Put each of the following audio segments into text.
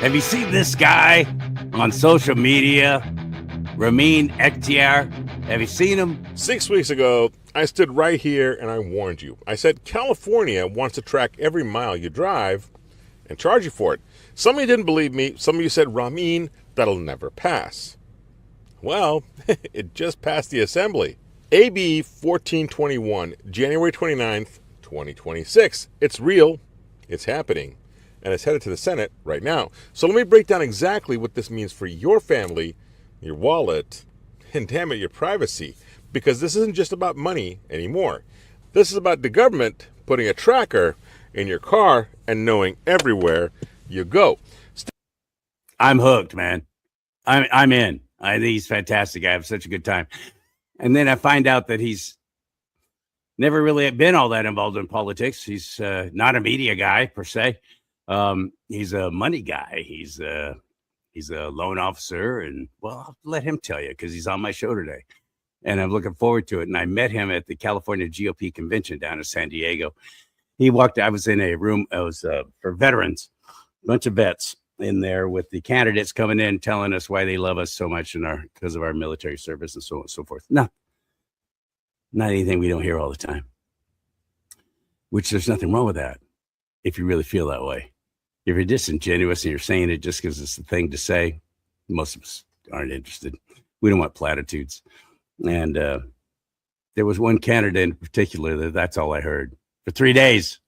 Have you seen this guy on social media? Ramin EKHTIAR. Have you seen him? 6 weeks ago, I stood right here and I warned you. I said California wants to track every mile you drive and charge you for it. Some of you didn't believe me. Some of you said, Ramin, that'll never pass. Well, it just passed the assembly. AB 1421, January 29th, 2026. It's real. It's happening. And it's headed to the Senate right now. So let me break down exactly what this means for your family, your wallet, and damn it, your privacy. Because this isn't just about money anymore. This is about the government putting a tracker in your car and knowing everywhere you go. I'm hooked, man. I'm in. I think he's fantastic. I have such a good time. And then I find out that he's never really been all that involved in politics. He's not a media guy per se. He's a money guy. He's a loan officer, and well, I'll let him tell you because he's on my show today, and I'm looking forward to it. And I met him at the California GOP convention down in San Diego. He walked. I was in a room. It was for veterans, a bunch of vets in there with the candidates coming in, telling us why they love us so much because of our military service and so on and so forth. No, not anything we don't hear all the time. Which there's nothing wrong with that if you really feel that way. If you're disingenuous and you're saying it just because it's the thing to say, most of us aren't interested. We don't want platitudes. And there was one candidate in particular that's all I heard for 3 days.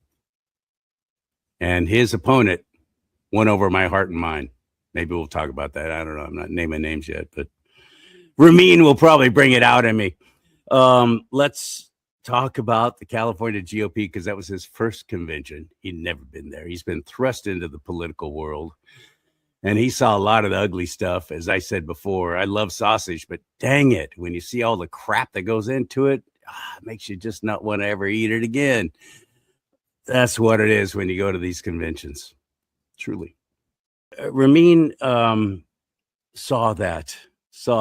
And his opponent won over my heart and mind. Maybe we'll talk about that. I don't know. I'm not naming names yet, but Ramin will probably bring it out in me. Let's talk about the California GOP because that was his first convention. He'd never been there. He's been thrust into the political world, and he saw a lot of the ugly stuff. As I said before, I love sausage, but dang it, when you see all the crap that goes into it, it makes you just not want to ever eat it again. That's what it is when you go to these conventions. Truly. Ramin saw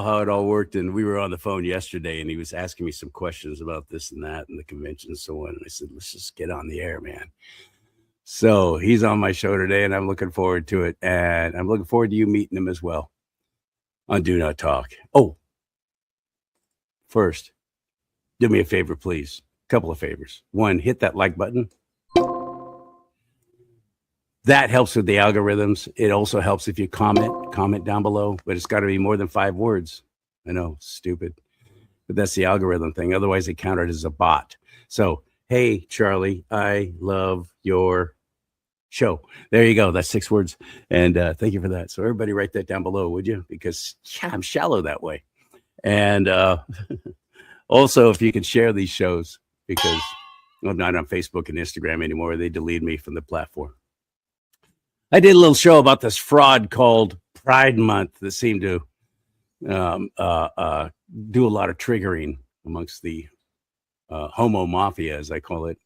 how it all worked, and we were on the phone yesterday, and he was asking me some questions about this and that and the convention and so on. And I said, let's just get on the air, man. So he's on my show today, and I'm looking forward to it. And I'm looking forward to you meeting him as well on Do Not Talk. Oh, first, do me a favor, please. A couple of favors. One, hit that like button. That helps with the algorithms. It also helps if you comment down below, but it's got to be more than 5 words. I know, stupid, but that's the algorithm thing. Otherwise, they count it as a bot. So, hey, CharLee, I love your show. There you go. That's 6 words. And thank you for that. So everybody write that down below, would you? Because I'm shallow that way. And also, if you can share these shows, because I'm not on Facebook and Instagram anymore. They deleted me from the platform. I did a little show about this fraud called Pride Month that seemed to do a lot of triggering amongst the homo mafia, as I call it,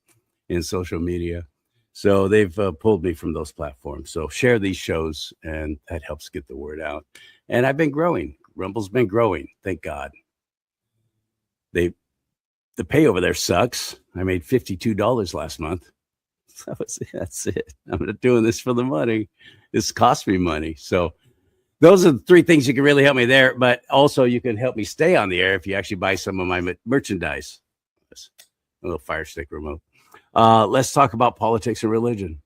in social media. So they've pulled me from those platforms. So share these shows, and that helps get the word out. And I've been growing. Rumble's been growing, thank God. The pay over there sucks. I made $52 last month. That's it. I'm not doing this for the money. This cost me money. So those are the 3 things you can really help me there. But also you can help me stay on the air if you actually buy some of my merchandise. A little Fire Stick remote. Let's talk about politics and religion.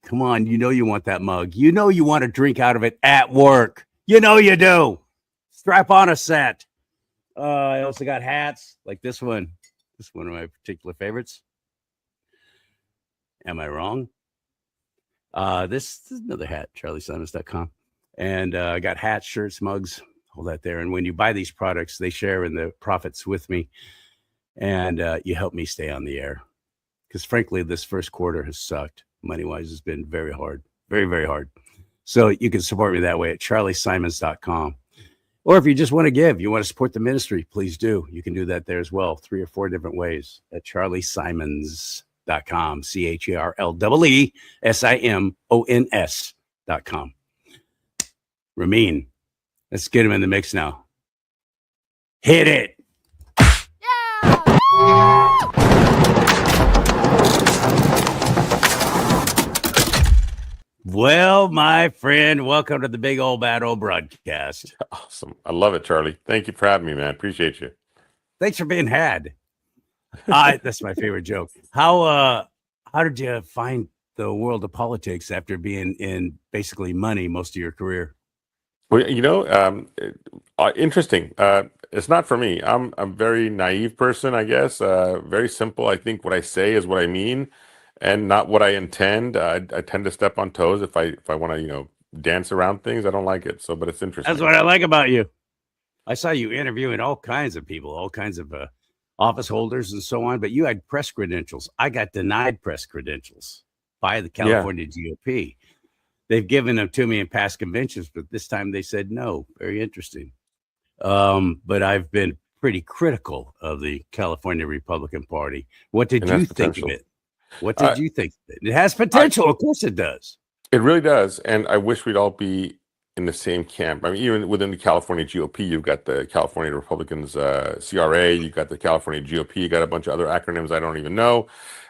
Come on. You know you want that mug. You know you want to drink out of it at work. You know you do. Strap on a set. I also got hats like this one. This is one of my particular favorites. Am I wrong? This is another hat, CharLeeSimons.com. And I got hats, shirts, mugs, all that there. And when you buy these products, they share in the profits with me. And you help me stay on the air. Because frankly, this first quarter has sucked. Money-wise, it's been very hard. Very, very hard. So you can support me that way at CharLeeSimons.com. Or if you just want to give, you want to support the ministry, please do. You can do that there as well. 3 or 4 different ways at CharLeeSimons.com. CharLeeSimons.com. Ramin, let's get him in the mix now. Hit it. Well, my friend, welcome to the big old bad old broadcast. Awesome. I love it, Charlie. Thank you for having me, man. Appreciate you. Thanks for being had. That's my favorite joke. How did you find the world of politics after being in basically money most of your career? Well, interesting. It's not for me. I'm a very naive person, I guess. Very simple. I think what I say is what I mean, and not what I intend. I tend to step on toes if I want to, dance around things. I don't like it. So, but it's That's interesting. what I like about you. I saw you interviewing all kinds of people, all kinds of office holders and so on, but you had press credentials. I got denied press credentials by the Yeah, California GOP. They've given them to me in past conventions, but this time they said no. Very interesting. But I've been pretty critical of the California Republican Party. What did and that's you think of potential. it? What Uh, did you think of it? It has I potential. Of course it does. It really does, and I wish we'd all be in the same camp. I mean, even within the California GOP, you've got the California Republicans, CRA, you've got the California GOP, you got a bunch of other acronyms I don't even know.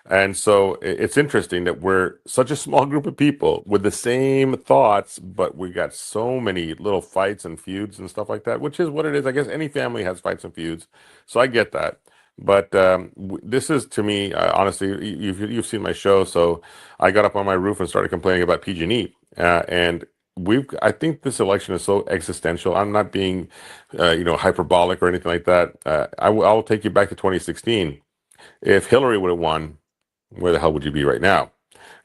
And so it's interesting that we're such a small group of people with the same thoughts, but we got so many little fights and feuds and stuff like that, which is what it is. I guess any family has fights and feuds, so I get that. But this is to me, honestly, you've seen my show, so I got up on my roof and started complaining about PG&E, and I think this election is so existential. I'm not being, hyperbolic or anything like that. I will take you back to 2016. If Hillary would have won, where the hell would you be right now?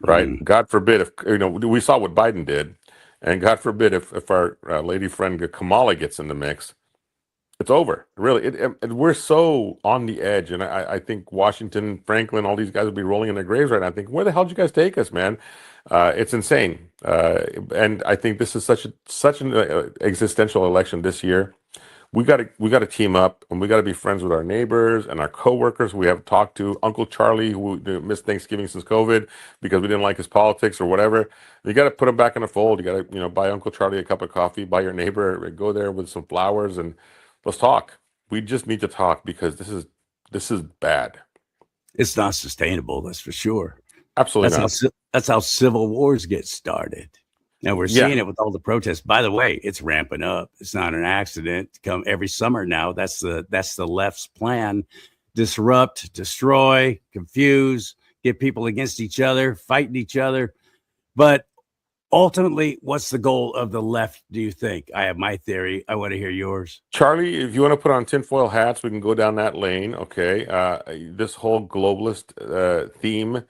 Right? Mm. God forbid if we saw what Biden did, and God forbid if our lady friend Kamala gets in the mix, it's over. Really, we're so on the edge, and I think Washington, Franklin, all these guys would be rolling in their graves right now. I think, where the hell did you guys take us, man? It's insane, and I think this is such an existential election this year. We got to team up, and we got to be friends with our neighbors and our coworkers we have talked to. Uncle Charlie, who missed Thanksgiving since COVID because we didn't like his politics or whatever. You got to put him back in the fold. You got to buy Uncle Charlie a cup of coffee, buy your neighbor, go there with some flowers, and let's talk. We just need to talk because this is bad. It's not sustainable, that's for sure. Absolutely That's how not. that's how civil wars get started. Now we're Yeah, seeing it with all the protests. By the way, it's ramping up. It's not an accident. Come every summer now. That's the left's plan: disrupt, destroy, confuse, get people against each other, fighting each other. But ultimately, what's the goal of the left? Do you think? I have my theory. I want to hear yours. Charlie, if you want to put on tinfoil hats, we can go down that lane. Okay. This whole globalist theme,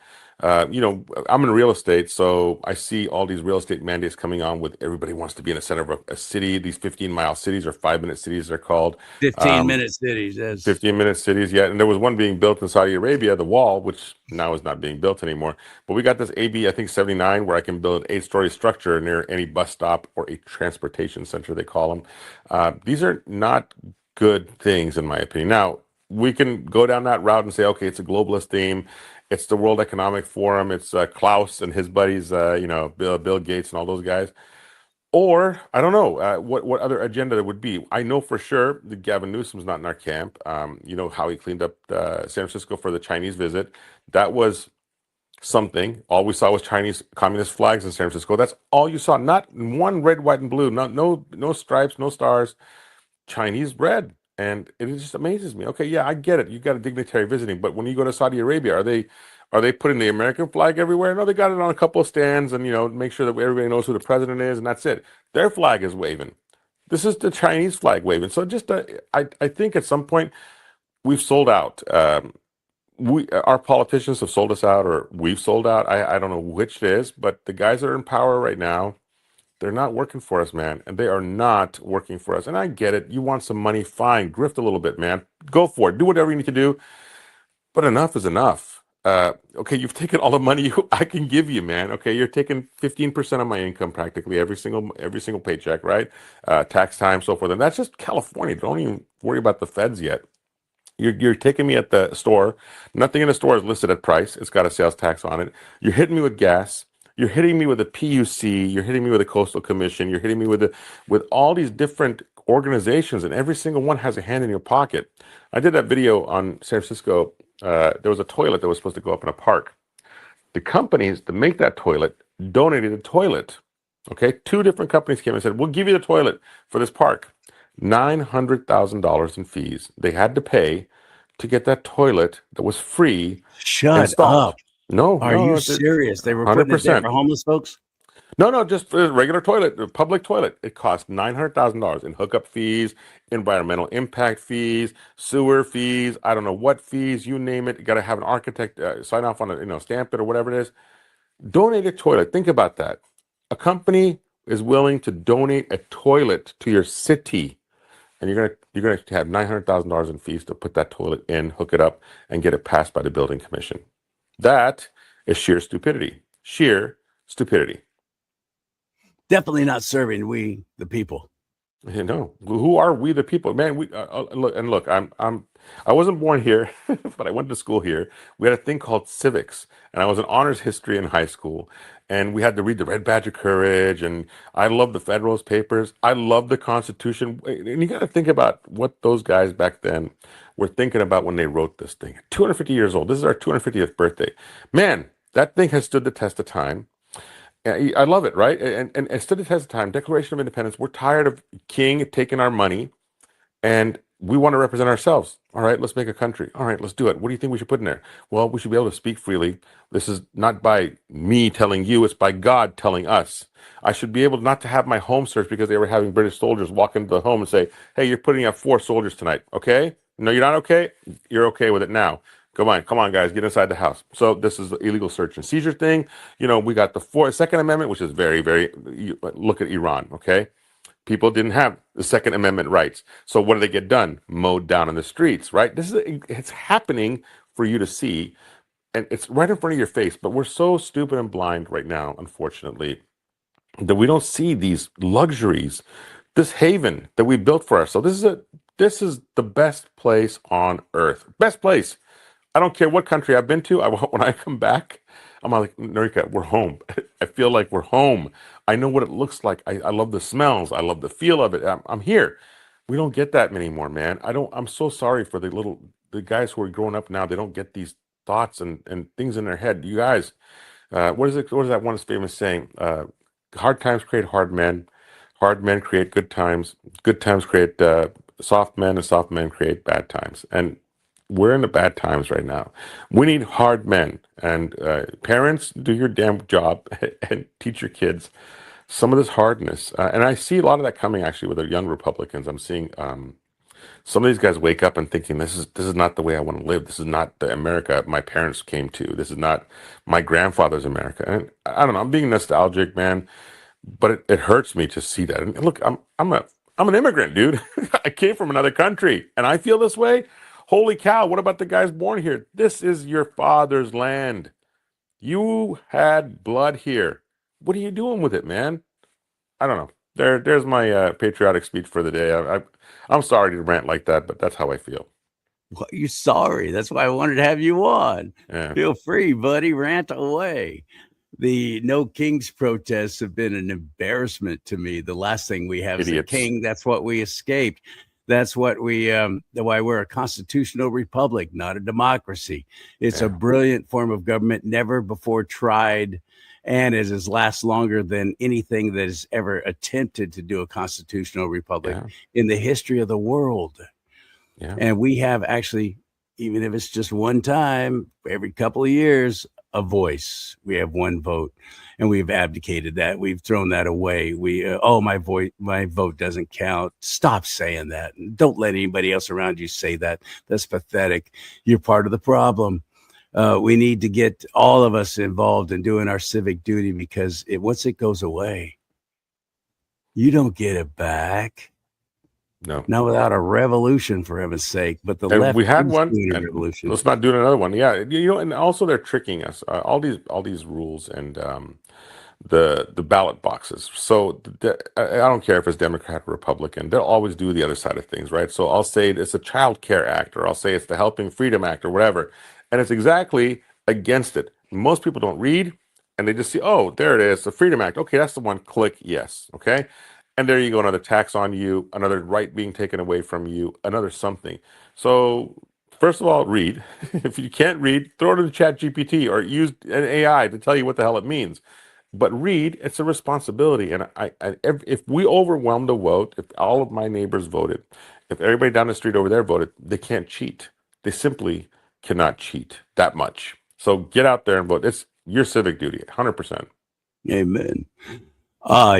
I'm in real estate, so I see all these real estate mandates coming on with everybody wants to be in the center of a city. These 15-mile cities or 5-minute cities, they're called. 15 Um, minute cities. Yes. 15-minute cities, yeah. And there was one being built in Saudi Arabia, the wall, which now is not being built anymore. But we got this AB, I think 79, where I can build an 8-story structure near any bus stop or a transportation center, they call them. These are not good things, in my opinion. Now, we can go down that route and say, okay, it's a globalist theme. It's the World Economic Forum. It's Klaus and his buddies, Bill Gates and all those guys. Or I don't know what other agenda there would be. I know for sure that Gavin Newsom's not in our camp. You know how he cleaned up San Francisco for the Chinese visit. That was something. All we saw was Chinese communist flags in San Francisco. That's all you saw. Not one red, white, and blue. No stripes, no stars. Chinese red. And it just amazes me. Okay, yeah, I get it. You got a dignitary visiting, but when you go to Saudi Arabia, are they putting the American flag everywhere? No, they got it on a couple of stands and make sure that everybody knows who the president is, and that's it. Their flag is waving. This is the Chinese flag waving. So just I think at some point we've sold out. Our politicians have sold us out, or we've sold out. I don't know which it is, but the guys that are in power right now, they're not working for us, man. And they are not working for us. And I get it. You want some money, fine. Grift a little bit, man. Go for it. Do whatever you need to do. But enough is enough. Okay, you've taken all the money I can give you, man. Okay, you're taking 15% of my income practically every single paycheck, right? Tax time, so forth. And that's just California. Don't even worry about the feds yet. You're taking me at the store. Nothing in the store is listed at price. It's got a sales tax on it. You're hitting me with gas. You're hitting me with a PUC. You're hitting me with a coastal commission. You're hitting me with all these different organizations, and every single one has a hand in your pocket. I did that video on San Francisco. There was a toilet that was supposed to go up in a park. The companies that make that toilet donated a toilet. Okay, 2 different companies came and said, "We'll give you the toilet for this park." $900,000 in fees they had to pay to get that toilet that was free Shut installed. up. No, Are no, you it's serious? They were putting it there 100%. for homeless folks? No, no, just a regular toilet, a public toilet. It cost $900,000 in hookup fees, environmental impact fees, sewer fees. I don't know what fees, you name it. You got to have an architect sign off on it, stamp it or whatever it is. Donate a toilet. Think about that. A company is willing to donate a toilet to your city, and you're gonna have $900,000 in fees to put that toilet in, hook it up, and get it passed by the building commission. That is sheer stupidity. Sheer stupidity. Definitely not serving we the people. Who are we the people, man? Look, I wasn't born here, but I went to school here. We had a thing called civics, and I was in honors history in high school, and we had to read the Red Badge of Courage, and I love the Federalist Papers. I love the Constitution, and you got to think about what those guys back then were thinking about when they wrote this thing. 250 years old. This is our 250th birthday. Man, that thing has stood the test of time. I love it, right? And stood the test of time. Declaration of Independence. We're tired of King taking our money, and we want to represent ourselves. All right, let's make a country. All right, let's do it. What do you think we should put in there? Well, we should be able to speak freely. This is not by me telling you; it's by God telling us. I should be able not to have my home searched because they were having British soldiers walk into the home and say, "Hey, you're putting up 4 soldiers tonight. Okay? No, you're not okay. You're okay with it now." Come on, guys, get inside the house. So this is the illegal search and seizure thing. We got the Second Amendment, which is very, very. Look at Iran, okay? People didn't have the Second Amendment rights. So what do they get done? Mowed down in the streets, right? It's happening for you to see, and it's right in front of your face. But we're so stupid and blind right now, unfortunately, that we don't see these luxuries, this haven that we built for ourselves. This is the best place on earth. Best place. I don't care what country I've been to. When I come back, I'm like, Norika, we're home. I feel like we're home. I know what it looks like. I love the smells. I love the feel of it. I'm here. We don't get that anymore, man. I'm so sorry for the guys who are growing up now. They don't get these thoughts and things in their head. You guys, what is it? What is that one famous saying? Hard times create hard men. Hard men create good times. Good times create soft men, and soft men create bad times. And we're in the bad times right now. We need hard men. And parents, do your damn job and teach your kids some of this hardness. And I see a lot of that coming actually with the young Republicans. I'm seeing some of these guys wake up and thinking this is not the way I want to live. This is not the America my parents came to. This is not my grandfather's America. And I don't know. I'm being nostalgic, man, but it hurts me to see that. And look, I'm an immigrant, dude. I came from another country, and I feel this way. Holy cow, what about the guys born here? This is your father's land. You had blood here. What are you doing with it, man? I don't know. There's my patriotic speech for the day. I'm sorry to rant like that, but that's how I feel. Well, you're sorry. That's why I wanted to have you on. Yeah. Feel free, buddy. Rant away. The No Kings protests have been an embarrassment to me. The last thing we have Idiots. is a king. That's what we escaped. That's what why we're a constitutional republic, not a democracy. It's a brilliant form of government, never before tried, and it has last longer than anything that has ever attempted to do a constitutional republic in the history of the world. Yeah. And we have actually, even if it's just one time every couple of years, a voice. We have one vote, and we've abdicated that. We've thrown that away. My vote doesn't count. Stop saying that. Don't let anybody else around you say that. That's pathetic. You're part of the problem. We need to get all of us involved in doing our civic duty, because once it goes away, you don't get it back. No. Not without a revolution, for heaven's sake. But the left, we had one. doing a revolution. Let's not do another one. Yeah, and also they're tricking us. All these rules and the ballot boxes. So I don't care if it's Democrat or Republican. They'll always do the other side of things, right? So I'll say it's a Child Care Act, or I'll say it's the Helping Freedom Act, or whatever, and it's exactly against it. Most people don't read, and they just see, oh, there it is, the Freedom Act. Okay, that's the one. Click yes. Okay. And there you go, another tax on you, another right being taken away from you, another something. So First of all, read. If you can't read, throw it in Chat GPT or use an AI to tell you what the hell it means. But read, it's a responsibility. And if we overwhelmed a vote, if all of my neighbors voted, if everybody down the street over there voted, they can't cheat. They simply cannot cheat that much. So get out there and vote. It's your civic duty, 100%. Amen.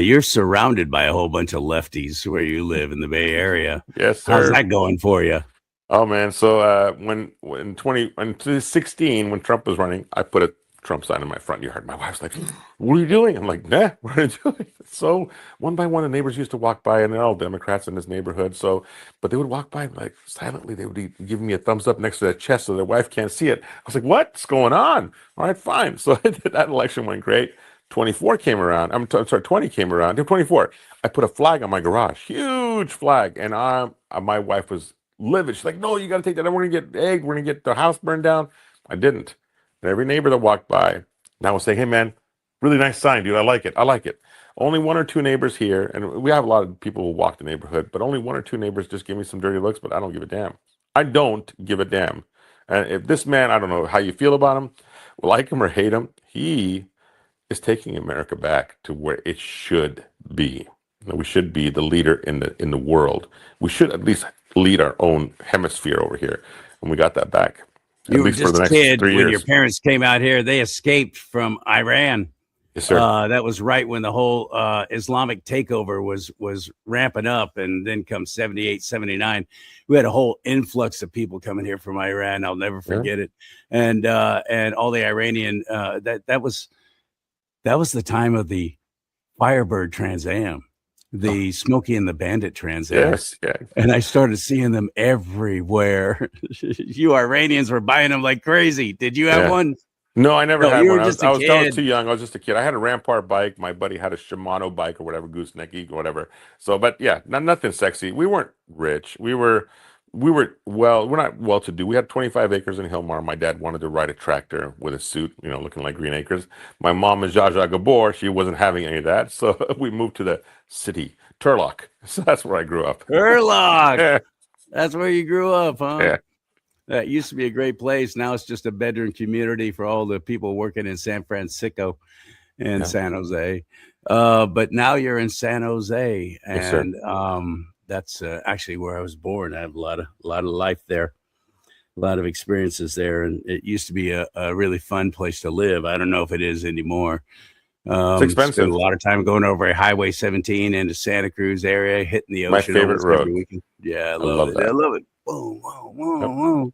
You're surrounded by a whole bunch of lefties where you live in the Bay Area. Yes, How's sir. that going for you? Oh man, so when 2016, when Trump was running, I put a Trump sign in my front yard. My wife's like, "What are you doing?" I'm like, "Nah, what are you doing?" So one by one, the neighbors used to walk by, and they're all Democrats in this neighborhood. So, but they would walk by like silently. They would be giving me a thumbs up next to their chest, so their wife can't see it. I was like, "What's going on?" All right, fine. So that election went great. 24 came around. Sorry, 20 came around. 24. I put a flag on my garage, huge flag, and my wife was livid. She's like, "No, you got to take that. We're gonna get egged. We're gonna get the house burned down." I didn't. And every neighbor that walked by, and I was saying, "Hey, man, really nice sign, dude. I like it. I like it." Only one or two neighbors here, and we have a lot of people who walk the neighborhood, but only one or two neighbors just give me some dirty looks. But I don't give a damn. I don't give a damn. And if this man, I don't know how you feel about him, like him or hate him, he is taking America back to where it should be. We should be the leader in the world. We should at least lead our own hemisphere over here, and we got that back. You At were least for just the a next kid 3 when years. your parents came out here. They escaped from Iran. Yes, sir. That was right when the whole Islamic takeover was ramping up. And then come 78, 79, we had a whole influx of people coming here from Iran. I'll never forget it. And all the Iranian, that was the time of the Firebird Trans Am, the Smokey and the Bandit Trans Am. Yes, yeah. And I started seeing them everywhere. You Iranians were buying them like crazy. Did you have one? No, I never No, had you were one. just I a was kid. too young. I was just a kid. I had a Rampart bike. My buddy had a Shimano bike or whatever, gooseneck or whatever. So, but yeah, nothing sexy. We weren't rich. We're not well to do. We had 25 acres in Hillmar. My dad wanted to ride a tractor with a suit, looking like Green Acres. My mom is Zsa Zsa Gabor. She wasn't having any of that. So we moved to the city, Turlock. So that's where I grew up. Turlock. Yeah. That's where you grew up, huh? Yeah. That used to be a great place. Now it's just a bedroom community for all the people working in San Francisco and San Jose. But now you're in San Jose, and that's actually where I was born. I have a lot of life there, a lot of experiences there, and it used to be a really fun place to live. I don't know if it is anymore. It's expensive. Spent a lot of time going over Highway 17 into Santa Cruz area, hitting the ocean. My favorite road. Every weekend. Yeah, I love it. that. I love it. Whoa, whoa, whoa,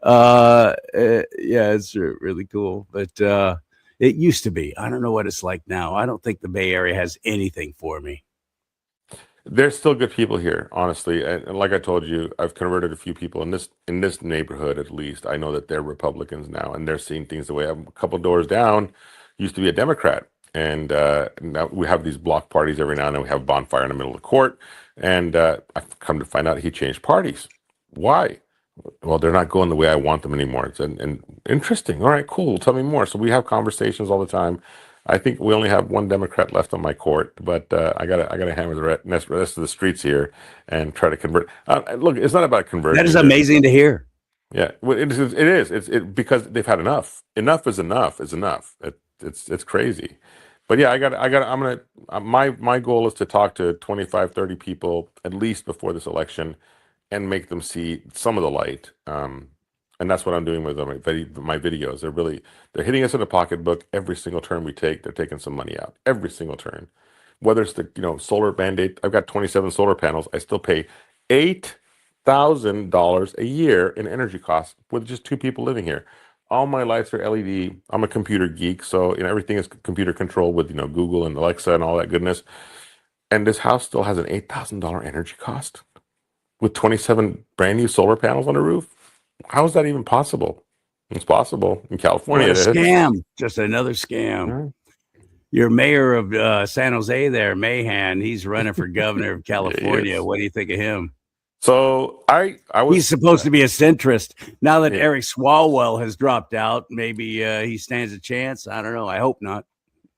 whoa. Yeah, it's really cool. But it used to be. I don't know what it's like now. I don't think the Bay Area has anything for me. There's still good people here, honestly, and like I told you, I've converted a few people in this neighborhood. At least I know that they're Republicans now, and they're seeing things the way I'm. A couple doors down used to be a Democrat, and now we have these block parties every now and then. We have a bonfire in the middle of the court, and I've come to find out he changed parties. Why? Well, they're not going the way I want them anymore. It's and interesting. All right, cool. Tell me more. So we have conversations all the time. I think we only have one Democrat left on my court, but I gotta hammer the rest of the streets here and try to convert. Look, it's not about conversion. That is amazing to hear. Yeah, well, it is. It's because they've had enough. Enough is enough is enough. It's crazy. But yeah, I'm gonna. My goal is to talk to 25, 30 people at least before this election, and make them see some of the light. And that's what I'm doing with my videos. They're hitting us in the pocketbook every single turn we take. They're taking some money out every single turn. Whether it's the solar band-aid, I've got 27 solar panels. I still pay $8,000 a year in energy costs with just two people living here. All my lights are LED. I'm a computer geek, so everything is computer controlled with Google and Alexa and all that goodness. And this house still has an $8,000 energy cost with 27 brand new solar panels on the roof. How is that even possible? It's possible in California. What a scam! Just another scam. Mm-hmm. Your mayor of San Jose there, Mahan, he's running for governor of California. Yes. What do you think of him? So he's supposed to be a centrist. Now that Eric Swalwell has dropped out, maybe he stands a chance. I don't know. I hope not.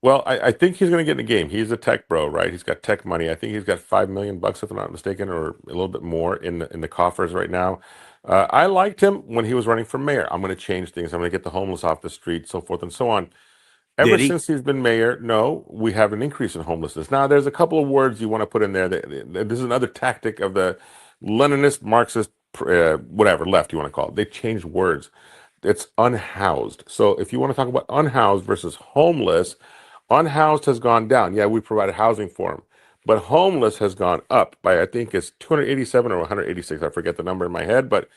Well, I think he's going to get in the game. He's a tech bro, right? He's got tech money. I think he's got $5 million, if I'm not mistaken, or a little bit more in the coffers right now. I liked him when he was running for mayor. I'm going to change things. I'm going to get the homeless off the street, so forth and so on. Ever Did he? since he's been mayor, no, we have an increase in homelessness. Now, there's a couple of words you want to put in there. This is another tactic of the Leninist, Marxist, whatever, left you want to call it. They changed words. It's unhoused. So if you want to talk about unhoused versus homeless, unhoused has gone down. Yeah, we provided housing for them. But homeless has gone up by, I think it's 287 or 186. I forget the number in my head, but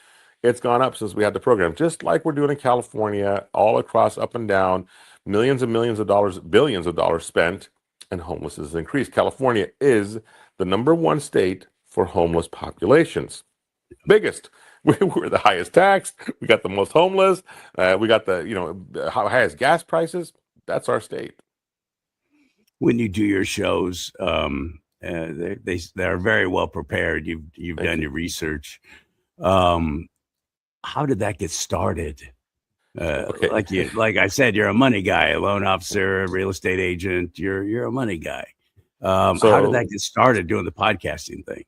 it's gone up since we had the program. Just like we're doing in California, all across, up and down, millions and millions of dollars, billions of dollars spent, and homelessness has increased. California is the #1 state for homeless populations. Biggest. We're the highest taxed. We got the most homeless. We got the highest gas prices. That's our state. When you do your shows, they're very well prepared. You've done your research. How did that get started? Okay. Like I said, you're a money guy, a loan officer, a real estate agent. You're a money guy. How did that get started doing the podcasting thing?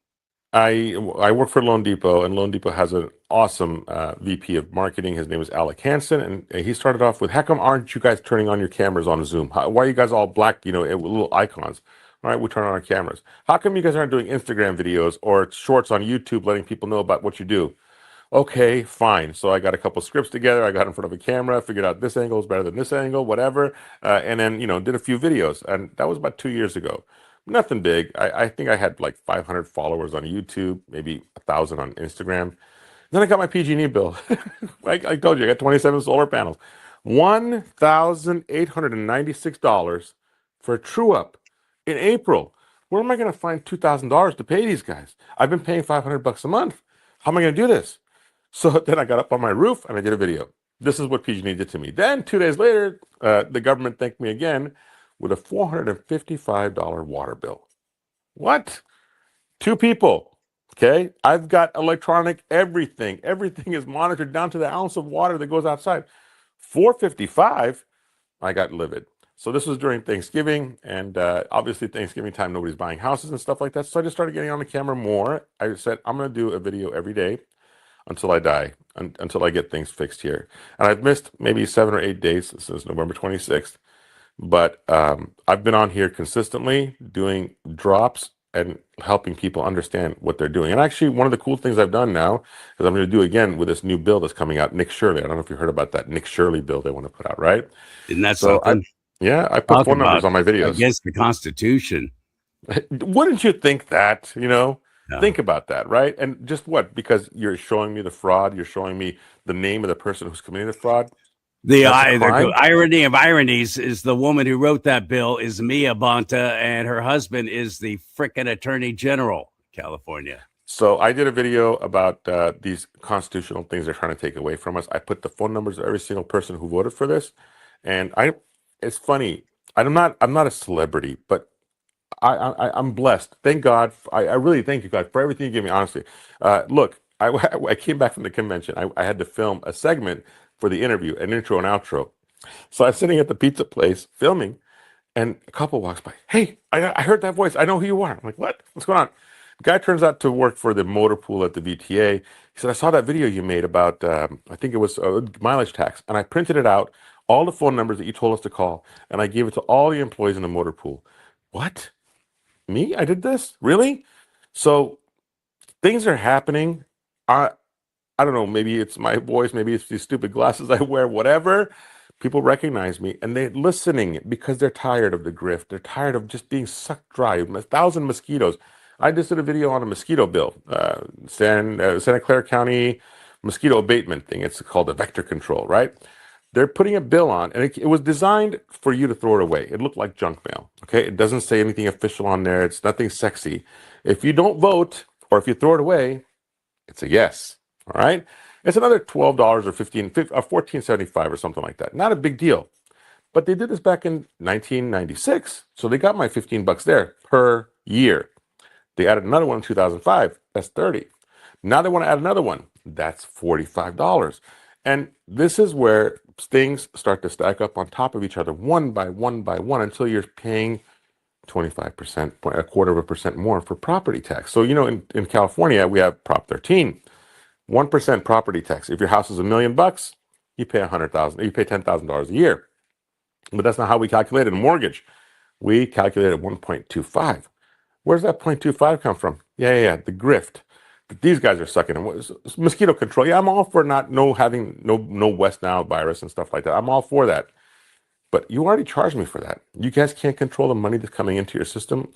I work for Loan Depot, and Loan Depot has an awesome VP of marketing. His name is Alec Hansen, and he started off with, "How come aren't you guys turning on your cameras on Zoom? Why are you guys all black, with little icons? All right, we turn on our cameras. How come you guys aren't doing Instagram videos or shorts on YouTube, letting people know about what you do?" Okay, fine. So I got a couple scripts together. I got in front of a camera, figured out this angle is better than this angle, whatever, and then did a few videos, and that was about 2 years ago. Nothing big. I think I had like 500 followers on YouTube, maybe 1,000 on Instagram. Then I got my PG&E bill. I told you, I got 27 solar panels, $1,896 for a true up in April. Where am I going to find $2,000 to pay these guys? I've been paying $500 a month. How am I going to do this? So then I got up on my roof and I did a video. This is what PG&E did to me. Then 2 days later, the government thanked me again with a $455 water bill. What? 2 people. Okay. I've got electronic everything. Everything is monitored down to the ounce of water that goes outside. $455. I got livid. So this was during Thanksgiving, and obviously Thanksgiving time, nobody's buying houses and stuff like that. So I just started getting on the camera more. I said, I'm going to do a video every day until I die, until I get things fixed here. And I've missed maybe 7 or 8 days since November 26th. But I've been on here consistently doing drops and helping people understand what they're doing. And actually, one of the cool things I've done now is I'm going to do again with this new bill that's coming out, Nick Shirley. I don't know if you heard about that Nick Shirley bill they want to put out, right? Isn't that something? I put phone numbers on my videos. Against the Constitution. Wouldn't you think that, No. Think about that, right? And just what? Because you're showing me the fraud, you're showing me the name of the person who's committing the fraud. The irony of ironies is the woman who wrote that bill is Mia Bonta, and her husband is the frickin' Attorney General, California. So I did a video about these constitutional things they're trying to take away from us. I put the phone numbers of every single person who voted for this, and it's funny. I'm not a celebrity, but I'm blessed. Thank God. I really thank you, God, for everything you give me, honestly. Look, I came back from the convention. I had to film a segment for the interview, an intro and outro. So I was sitting at the pizza place filming, and a couple walks by. "Hey, I heard that voice. I know who you are." I'm like, "What? What's going on?" The guy turns out to work for the motor pool at the VTA. He said, "I saw that video you made about, I think it was mileage tax, and I printed it out, all the phone numbers that you told us to call, and I gave it to all the employees in the motor pool." What? Me? I did this? Really? So things are happening. I don't know, maybe it's my voice, maybe it's these stupid glasses I wear, whatever. People recognize me and they're listening because they're tired of the grift. They're tired of just being sucked dry. 1,000 mosquitoes. I just did a video on a mosquito bill, Santa Clara County mosquito abatement thing. It's called a vector control, right? They're putting a bill on, and it was designed for you to throw it away. It looked like junk mail, okay? It doesn't say anything official on there. It's nothing sexy. If you don't vote or if you throw it away, it's a yes. All right. It's another $12 or $14.75 or something like that. Not a big deal. But they did this back in 1996. So they got my $15 there per year. They added another one in 2005. That's 30. Now they want to add another one. That's $45. And this is where things start to stack up on top of each other, one by one by one, until you're paying 25%, a quarter of a percent more for property tax. So, in California, we have Prop 13. 1% property tax. If your house is $1 million, you pay $100,000. You pay $10,000 a year. But that's not how we calculated a mortgage. We calculated 1.25. Where's that 0.25 come from? Yeah. The grift. These guys are sucking. Mosquito control. Yeah, I'm all for having no West Nile virus and stuff like that. I'm all for that. But you already charged me for that. You guys can't control the money that's coming into your system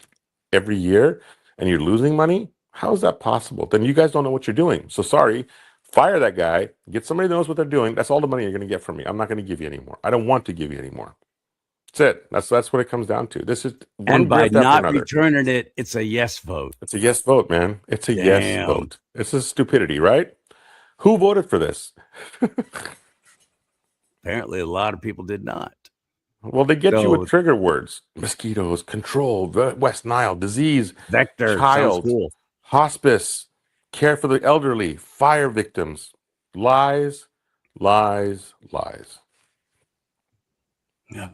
every year, and you're losing money. How is that possible? Then you guys don't know what you're doing. So sorry, fire that guy. Get somebody that knows what they're doing. That's all the money you're going to get from me. I'm not going to give you anymore. I don't want to give you anymore. That's it. That's what it comes down to. This is one And by grift after not another. returning it, it's a yes vote. It's a yes vote, man. It's a yes vote. It's a stupidity, right? Who voted for this? Apparently, a lot of people did not. Well, they get you with trigger words: mosquitoes, control, West Nile, disease, vector, child, cool. hospice, care for the elderly, fire victims. Lies, lies, lies. Yeah.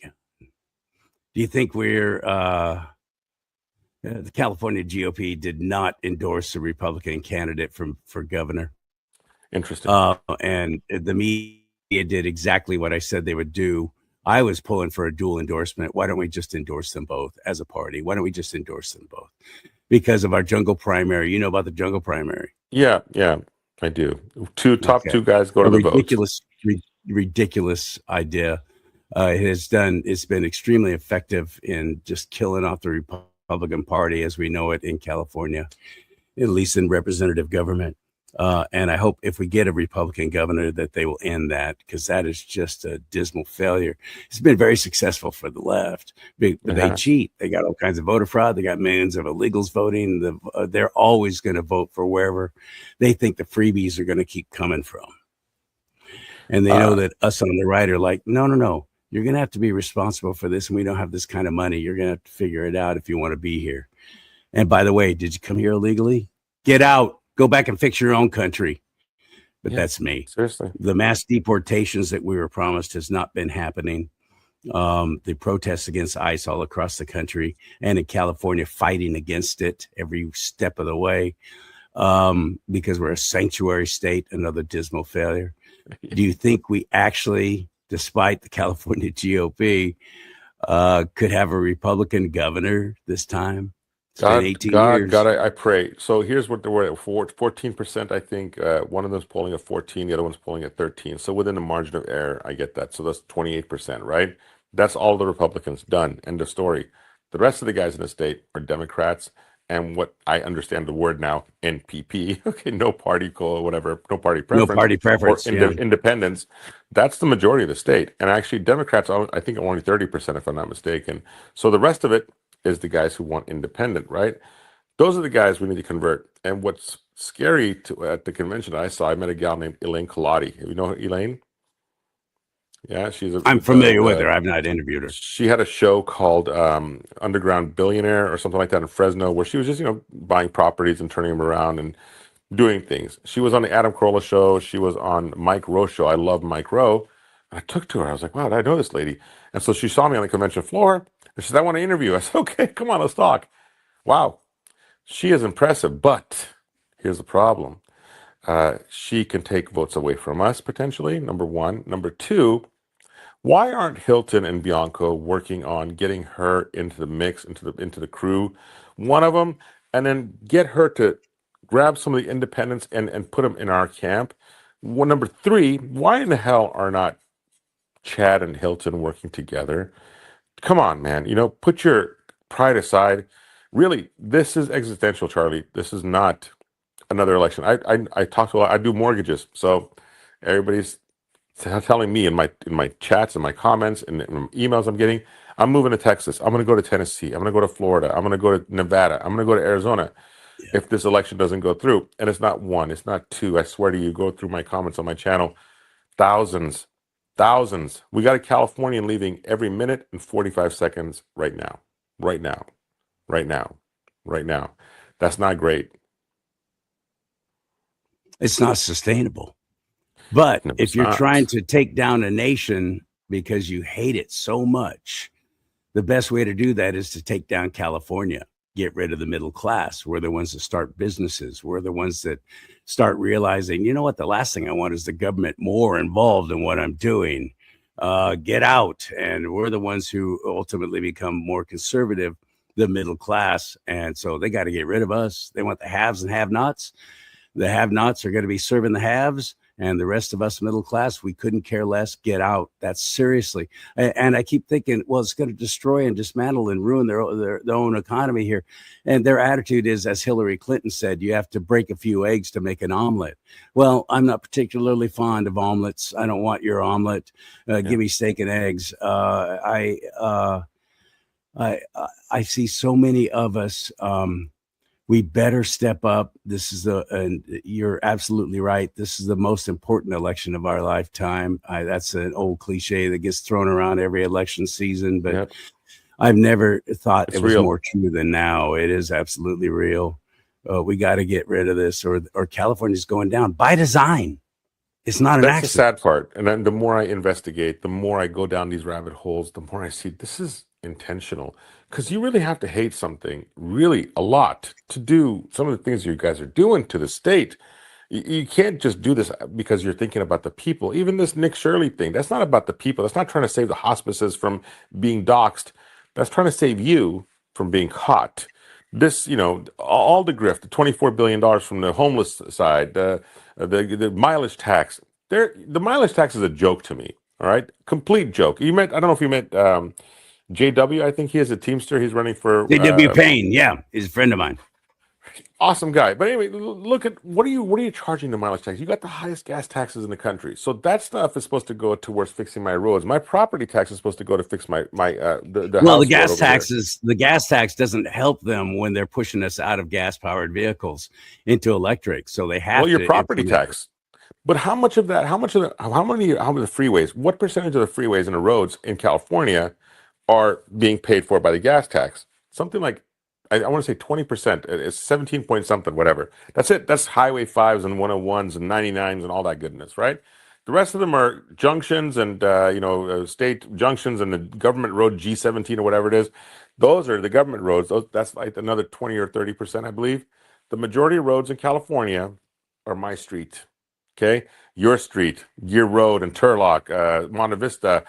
Do you think the California GOP did not endorse a Republican candidate for governor? Interesting. And the media did exactly what I said they would do. I was pulling for a dual endorsement. Why don't we just endorse them both as a party? Why don't we just endorse them both? Because of our jungle primary. You know about the jungle primary? Yeah, I do. Top two guys go to the vote. Ridiculous idea. It's been extremely effective in just killing off the Republican Party as we know it in California, at least in representative government. And I hope if we get a Republican governor that they will end that, because that is just a dismal failure. It's been very successful for the left, but they cheat. They got all kinds of voter fraud. They got millions of illegals voting. They're always going to vote for wherever they think the freebies are going to keep coming from. And they know that us on the right are like, no. You're going to have to be responsible for this. And we don't have this kind of money. You're going to have to figure it out if you want to be here. And by the way, did you come here illegally? Get out. Go back and fix your own country. But that's me. Seriously. The mass deportations that we were promised has not been happening. The protests against ICE all across the country and in California fighting against it every step of the way because we're a sanctuary state, another dismal failure. Do you think we actually, despite the California GOP, could have a Republican governor this time? God, I pray. So here's what they were at: 14%. I think one of them's polling at 14, the other one's polling at 13. So within the margin of error, I get that. So that's 28%, right? That's all the Republicans done. End of story. The rest of the guys in the state are Democrats, and what I understand the word now, NPP. Okay, no party preference. No party preference. Or independence. That's the majority of the state, and actually Democrats, I think, are only 30%, if I'm not mistaken. So the rest of it is the guys who want independent, right? Those are the guys we need to convert. And what's scary at the convention I met a gal named Elaine Colati. You know Elaine? Yeah, I'm familiar with her. I've not interviewed her. She had a show called Underground Billionaire or something like that in Fresno, where she was just, buying properties and turning them around and doing things. She was on the Adam Carolla show. She was on Mike Rowe's show. I love Mike Rowe. And I took to her. I was like, wow, I know this lady. And so she saw me on the convention floor. And she said, I want to interview. I said, okay, come on, let's talk. Wow. She is impressive, but here's the problem. She can take votes away from us, potentially, number one. Number two, why aren't Hilton and Bianco working on getting her into the mix, into the crew, one of them, and then get her to grab some of the independents and put them in our camp? Well, number three, why in the hell are not Chad and Hilton working together? Come on, man. Put your pride aside. Really, this is existential, CharLee. This is not another election. I talk to a lot. I do mortgages, so everybody's telling me in my chats and my comments and emails I'm getting, I'm moving to Texas. I'm going to go to Tennessee. I'm going to go to Florida. I'm going to go to Nevada. I'm going to go to Arizona if this election doesn't go through. And it's not one. It's not two. I swear to you, go through my comments on my channel. Thousands. We got a Californian leaving every minute and 45 seconds right now. That's not great. It's not sustainable. But No, if you're trying to take down a nation because you hate it so much, the best way to do that is to take down California. get rid of the middle class. We're the ones that start businesses. We're the ones that start realizing, you know what, the last thing I want is the government more involved in what I'm doing. Get out. And we're the ones who ultimately become more conservative, the middle class. And so they got to get rid of us. They want the haves and have-nots. The have-nots are going to be serving the haves, and the rest of us middle class, we couldn't care less. Get out. That's seriously. And I keep thinking, well, it's going to destroy and dismantle and ruin their own economy here. And their attitude is, as Hillary Clinton said, you have to break a few eggs to make an omelet. Well, I'm not particularly fond of omelets. I don't want your omelet. Give me steak and eggs. I see so many of us. We better step up. This is and you're absolutely right. This is the most important election of our lifetime. That's an old cliche that gets thrown around every election season, but I've never thought it was more true than now. It is absolutely real. We got to get rid of this, or California's going down by design. It's not an accident. That's the sad part. And then the more I investigate, the more I go down these rabbit holes, the more I see this is intentional. Because you really have to hate something really a lot to do some of the things you guys are doing to the state. You can't just do this because you're thinking about the people. Even this Nick Shirley thing, that's not about the people. That's not trying to save the hospices from being doxxed. That's trying to save you from being caught. This, all the grift, the $24 billion from the homeless side, the mileage tax. The mileage tax is a joke to me. All right, complete joke. I don't know if you met JW. I think he is a Teamster. He's running for JW Payne. Yeah, he's a friend of mine. Awesome guy. But anyway, look at what are you charging the mileage tax? You got the highest gas taxes in the country. So that stuff is supposed to go towards fixing my roads. My property tax is supposed to go to fix the gas taxes. The gas tax doesn't help them when they're pushing us out of gas powered vehicles into electric. So they have your property tax. But how much of that? How many of the freeways? What percentage of the freeways and the roads in California are being paid for by the gas tax? Something like, I want to say 20%. It's 17 point something, whatever. That's it. That's Highway 5s and 101s and 99s and all that goodness, right? The rest of them are junctions and, state junctions and the government road G17 or whatever it is. Those are the government roads. That's like another 20 or 30%, I believe. The majority of roads in California are my street. Okay, your street, Gear Road and Turlock, Monte Vista,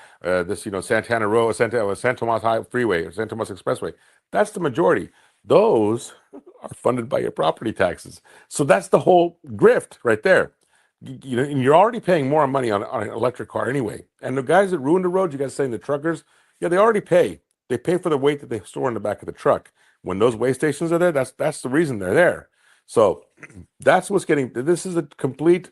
Santana Road, San Tomas High Freeway, San Tomas Expressway. That's the majority. Those are funded by your property taxes. So that's the whole grift right there. And you're already paying more money on an electric car anyway. And the guys that ruin the road, you guys saying the truckers, they already pay. They pay for the weight that they store in the back of the truck. When those weigh stations are there, that's the reason they're there. So that's what's this is a complete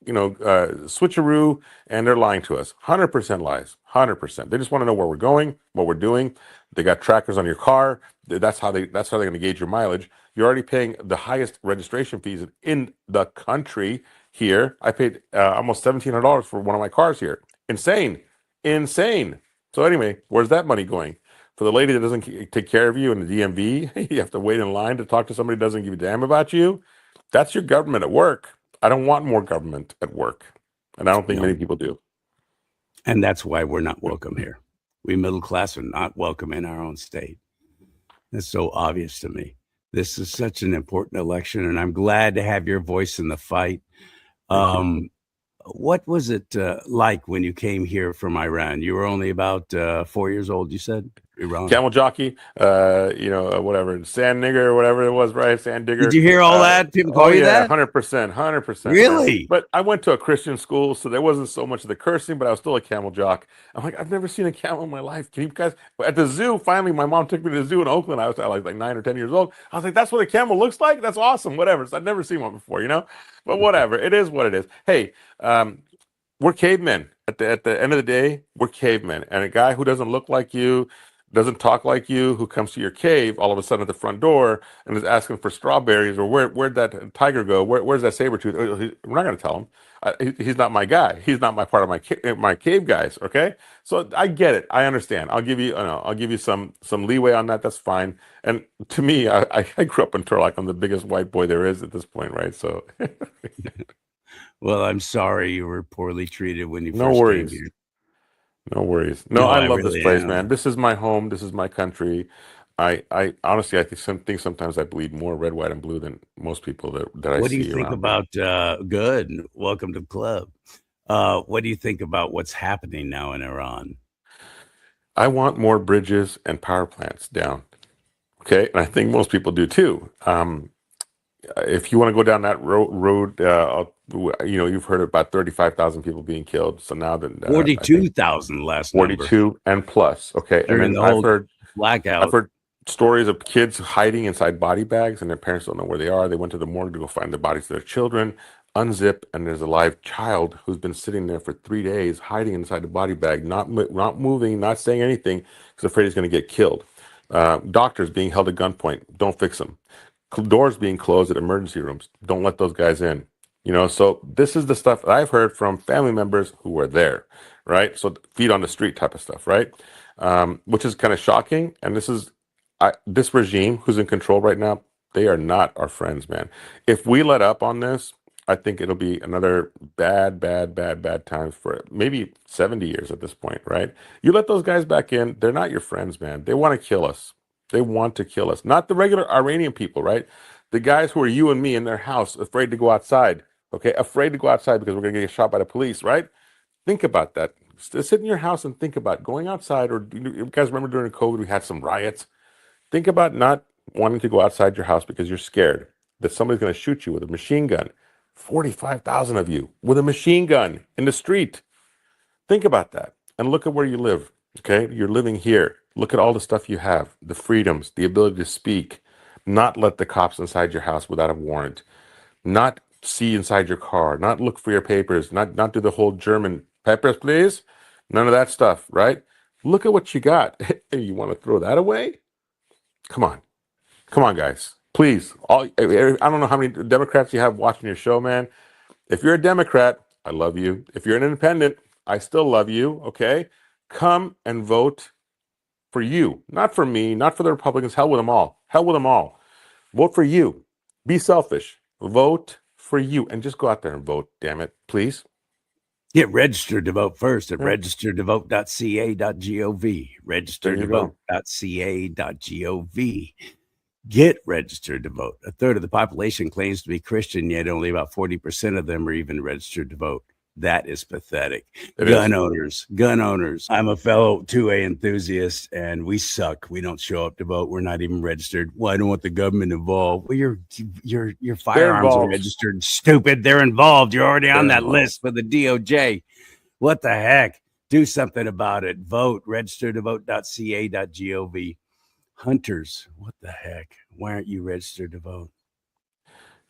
switcheroo, and they're lying to us. 100% lies. 100%. They just want to know where we're going, what we're doing. They got trackers on your car. That's how they're going to gauge your mileage. You're already paying the highest registration fees in the country here. I paid almost $1,700 for one of my cars here. Insane. So anyway, where's that money going? For the lady that doesn't take care of you in the DMV, you have to wait in line to talk to somebody who doesn't give a damn about you. That's your government at work. I don't want more government at work. And I don't think many people do. And that's why we're not welcome here. We middle class are not welcome in our own state. That's so obvious to me. This is such an important election, and I'm glad to have your voice in the fight. What was it like when you came here from Iran? You were only about 4 years old, you said? Iran. Camel jockey, whatever, sand nigger or whatever it was, right? Sand digger. Did you hear all that? People call you that? 100%. Really? Man. But I went to a Christian school, so there wasn't so much of the cursing, but I was still a camel jock. I'm like, I've never seen a camel in my life. Can you guys, at the zoo, finally, my mom took me to the zoo in Oakland. I was like 9 or 10 years old. I was like, that's what a camel looks like? That's awesome. Whatever. So I'd never seen one before, But whatever. It is what it is. Hey, we're cavemen. At the end of the day, we're cavemen. And a guy who doesn't look like you, doesn't talk like you, who comes to your cave all of a sudden at the front door and is asking for strawberries or where'd that tiger go? Where's that saber tooth? We're not going to tell him. He's not my guy. He's not my part of my cave guys. Okay, so I get it. I understand. I'll give you some leeway on that. That's fine. And to me, I grew up in Turlock. I'm the biggest white boy there is at this point, right? So, well, I'm sorry you were poorly treated when you no first worries. came here. No worries. No, I love really this place, am. man. This is my home. This is my country. I honestly, I think sometimes I bleed more red, white, and blue than most people that I What do you see think around me. about good? Welcome to the club. What do you think about what's happening now in Iran? I want more bridges and power plants down. Okay, and I think most people do too. If you want to go down that road, you've heard about 35,000 people being killed. So now that I think 42,000 last number 42 and plus. Okay, and during then the whole I've blackout. heard stories of kids hiding inside body bags, and their parents don't know where they are. They went to the morgue to go find the bodies of their children, unzip, and there's a live child who's been sitting there for 3 days, hiding inside the body bag, not moving, not saying anything, because afraid he's going to get killed. Doctors being held at gunpoint, don't fix them. Doors being closed at emergency rooms, don't let those guys in. So this is the stuff that I've heard from family members who were there, right? So feet on the street type of stuff, right? Which is kind of shocking. And this regime who's in control right now, they are not our friends, man. If we let up on this, I think it'll be another bad times for maybe 70 years at this point, right? You let those guys back in, they're not your friends, man. They want to kill us. They want to kill us. Not the regular Iranian people, right? The guys who are you and me in their house, afraid to go outside, okay? Afraid to go outside because we're going to get shot by the police, right? Think about that. Sit in your house and think about going outside. Or you guys remember during COVID, we had some riots. Think about not wanting to go outside your house because you're scared that somebody's going to shoot you with a machine gun. 45,000 of you with a machine gun in the street. Think about that and look at where you live. Okay, you're living here. Look at all the stuff you have, the freedoms, the ability to speak, not let the cops inside your house without a warrant, not see inside your car, not look for your papers, not do the whole German papers, please. None of that stuff, right? Look at what you got. You want to throw that away? Come on. Come on, guys. Please. I don't know how many Democrats you have watching your show, man. If you're a Democrat, I love you. If you're an independent, I still love you, okay? Come and vote for you, not for me, not for the Republicans. Hell with them all. Hell with them all. Vote for you. Be selfish. Vote for you and just go out there and vote, damn it, please. Get registered to vote first at Yeah. registertovote.ca.gov. There you go. Registertovote.ca.gov. Get registered to vote. A third of the population claims to be Christian, yet only about 40% of them are even registered to vote. That is pathetic. Gun owners. I'm a fellow 2A enthusiast, and we suck. We don't show up to vote. We're not even registered. Well, I don't want the government involved. Well, your firearms are registered. Stupid. They're involved. You're already on that list with the DOJ. What the heck? Do something about it. Vote. Registertovote.ca.gov. Hunters. What the heck? Why aren't you registered to vote?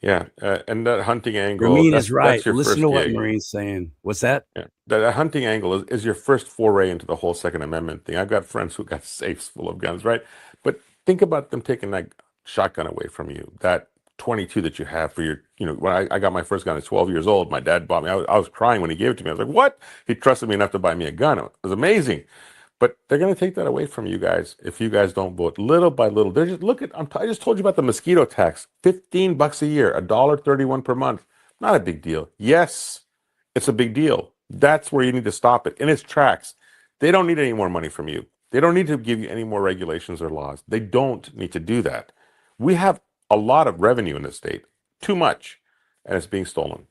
Yeah, and that hunting angle. Ramin is right. That's your Listen first to what gig. Marine's saying. What's that? Yeah, that hunting angle is your first foray into the whole Second Amendment thing. I've got friends who got safes full of guns, right? But think about them taking that shotgun away from you, that 22 that you have for your, when I got my first gun at 12 years old, my dad bought me. I was crying when he gave it to me. I was like, what? He trusted me enough to buy me a gun. It was amazing. But they're going to take that away from you guys if you guys don't vote little by little. They're just I just told you about the mosquito tax, $15 a year, $1.31 per month. Not a big deal. Yes, it's a big deal. That's where you need to stop it in its tracks. They don't need any more money from you. They don't need to give you any more regulations or laws. They don't need to do that. We have a lot of revenue in this state, too much, and it's being stolen.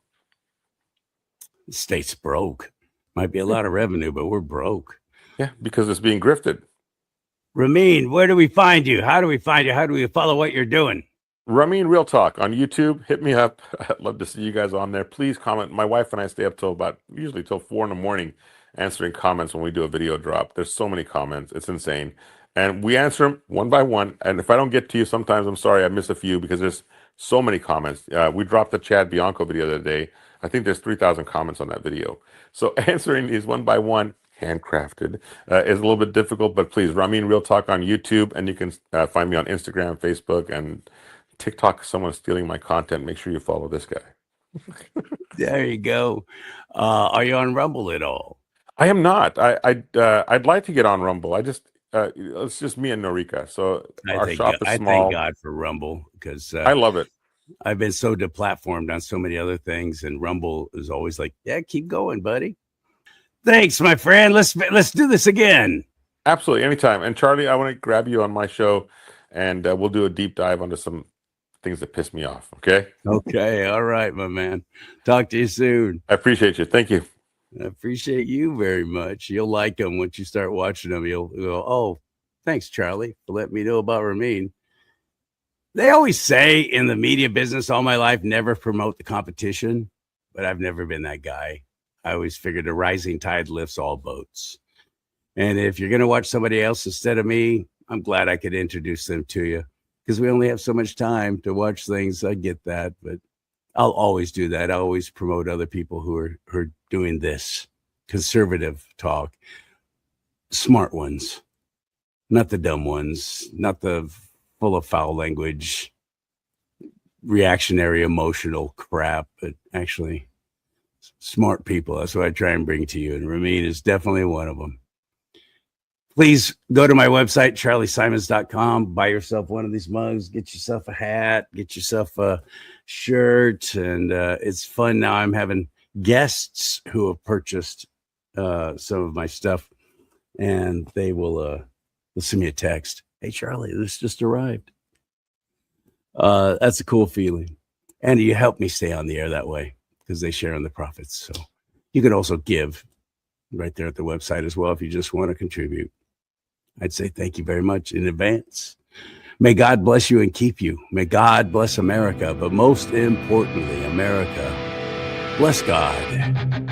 The state's broke. Might be a lot of revenue, but we're broke. Yeah, because it's being grifted. Ramin, where do we find you? How do we find you? How do we follow what you're doing? Ramin-Real Talk on YouTube. Hit me up. I'd love to see you guys on there. Please comment. My wife and I stay up usually till 4 in the morning answering comments when we do a video drop. There's so many comments. It's insane. And we answer them one by one. And if I don't get to you, sometimes I'm sorry I miss a few because there's so many comments. We dropped the Chad Bianco video the other day. I think there's 3,000 comments on that video. So answering these one by one, handcrafted, is a little bit difficult, but please, Ramin-Real Talk on YouTube, and you can find me on Instagram, Facebook, and TikTok. Someone's stealing my content. Make sure you follow this guy. There you go. Are you on Rumble at all? I am not. I'd like to get on Rumble. It's just me and Norika. So our shop is small. I thank God for Rumble because I love it. I've been so deplatformed on so many other things, and Rumble is always like, yeah, keep going, buddy. Thanks, my friend. Let's do this again. Absolutely, anytime. And Charlie, I want to grab you on my show and we'll do a deep dive onto some things that piss me off. Okay. Okay. All right, my man. Talk to you soon. I appreciate you. Thank you. I appreciate you very much. You'll like them once you start watching them. You'll go, oh, thanks, Charlie, for letting me know about Ramin. They always say in the media business all my life, never promote the competition, but I've never been that guy. I always figured a rising tide lifts all boats. And if you're going to watch somebody else instead of me, I'm glad I could introduce them to you because we only have so much time to watch things. I get that, but I'll always do that. I always promote other people who are doing this conservative talk, smart ones, not the dumb ones, not the full of foul language, reactionary, emotional crap, but actually smart people. That's what I try and bring to you. And Ramin is definitely one of them. Please go to my website, charleesimons.com, buy yourself one of these mugs, get yourself a hat, get yourself a shirt. And it's fun now. I'm having guests who have purchased some of my stuff, and they will send me a text. Hey, Charlie, this just arrived. That's a cool feeling. And you help me stay on the air that way because they share in the profits. So you can also give right there at the website as well if you just want to contribute. I'd say thank you very much in advance. May God bless you and keep you. May God bless America. But most importantly, America, bless God.